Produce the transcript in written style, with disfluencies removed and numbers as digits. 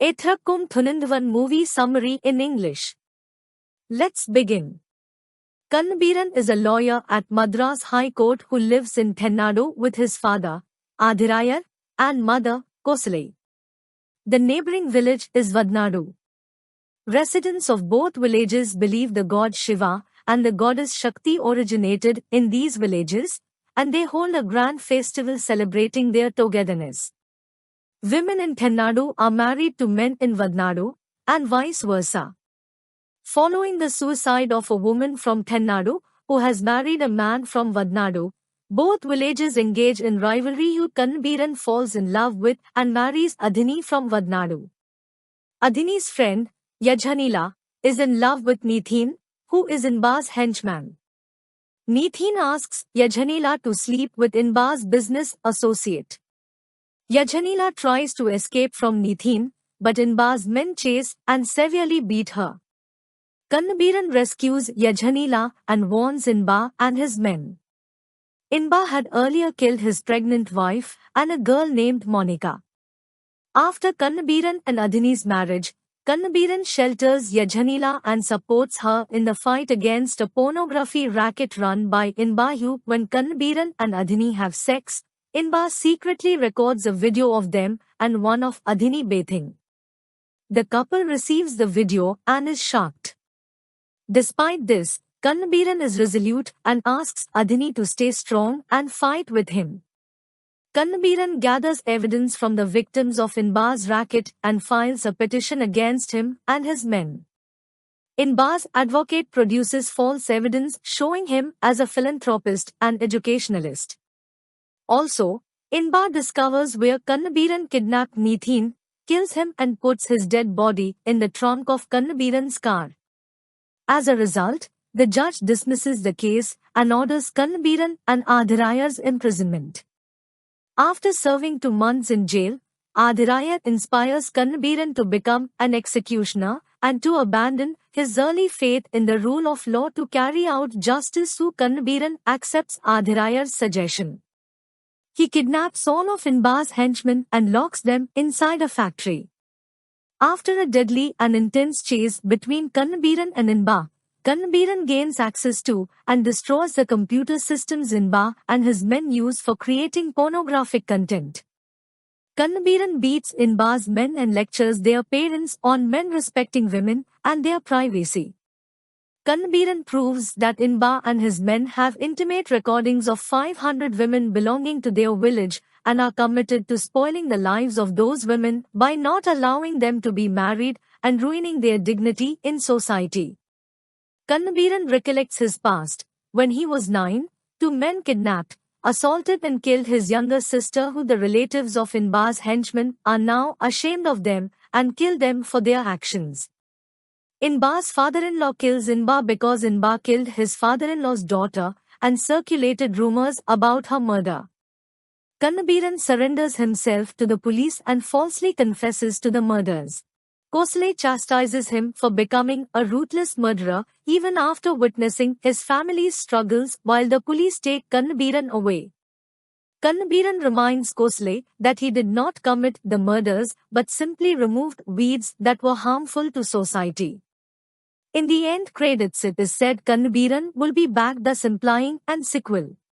Ethrakkum Thunindvan movie summary in English. Let's begin. Kannabiran is a lawyer at Madras High Court who lives in Tennadu with his father, Adhirayar, and mother, Kosalai. The neighboring village is Vadnadu. Residents of both villages believe the god Shiva and the goddess Shakti originated in these villages, and they hold a grand festival celebrating their togetherness. Women in Tennadu are married to men in Vadnadu, and vice versa. Following the suicide of a woman from Tennadu, who has married a man from Vadnadu, both villages engage in rivalry. Kannabiran falls in love with and marries Adhini from Vadnadu. Adhini's friend, Yajhanila, is in love with Nithin, who is Inba's henchman. Nithin asks Yajhanila to sleep with Inba's business associate. Yajhanila tries to escape from Nithin, but Inba's men chase and severely beat her. Kannabiran rescues Yajhanila and warns Inba and his men. Inba had earlier killed his pregnant wife and a girl named Monica. After Kannabiran and Adhini's marriage, Kannabiran shelters Yajhanila and supports her in the fight against a pornography racket run by Inba. When Kannabiran and Adhini have sex, Inba secretly records a video of them and one of Adhini bathing. The couple receives the video and is shocked. Despite this, Kannabiran is resolute and asks Adhini to stay strong and fight with him. Kannabiran gathers evidence from the victims of Inba's racket and files a petition against him and his men. Inba's advocate produces false evidence showing him as a philanthropist and educationalist. Also, Inba discovers where Kannabiran kidnapped Nithin, kills him and puts his dead body in the trunk of Kannabiran's car. As a result, the judge dismisses the case and orders Kannabiran and Adhirayar's imprisonment. After serving 2 months in jail, Adhirayar inspires Kannabiran to become an executioner and to abandon his early faith in the rule of law to carry out justice. Kannabiran accepts Adhirayar's suggestion. He kidnaps all of Inba's henchmen and locks them inside a factory. After a deadly and intense chase between Kannabiran and Inba, Kannabiran gains access to and destroys the computer systems Inba and his men use for creating pornographic content. Kannabiran beats Inba's men and lectures their parents on men respecting women and their privacy. Kannabiran proves that Inba and his men have intimate recordings of 500 women belonging to their village and are committed to spoiling the lives of those women by not allowing them to be married and ruining their dignity in society. Kannabiran recollects his past. When he was 9, 2 men kidnapped, assaulted and killed his younger sister, who the relatives of Inba's henchmen are now ashamed of them and kill them for their actions. Inba's father-in-law kills Inba because Inba killed his father-in-law's daughter and circulated rumors about her murder. Kannabiran surrenders himself to the police and falsely confesses to the murders. Kosalai chastises him for becoming a ruthless murderer even after witnessing his family's struggles while the police take Kannabiran away. Kannabiran reminds Kosalai that he did not commit the murders but simply removed weeds that were harmful to society. In the end credits it is said Kannabiran will be back, thus implying an sequel.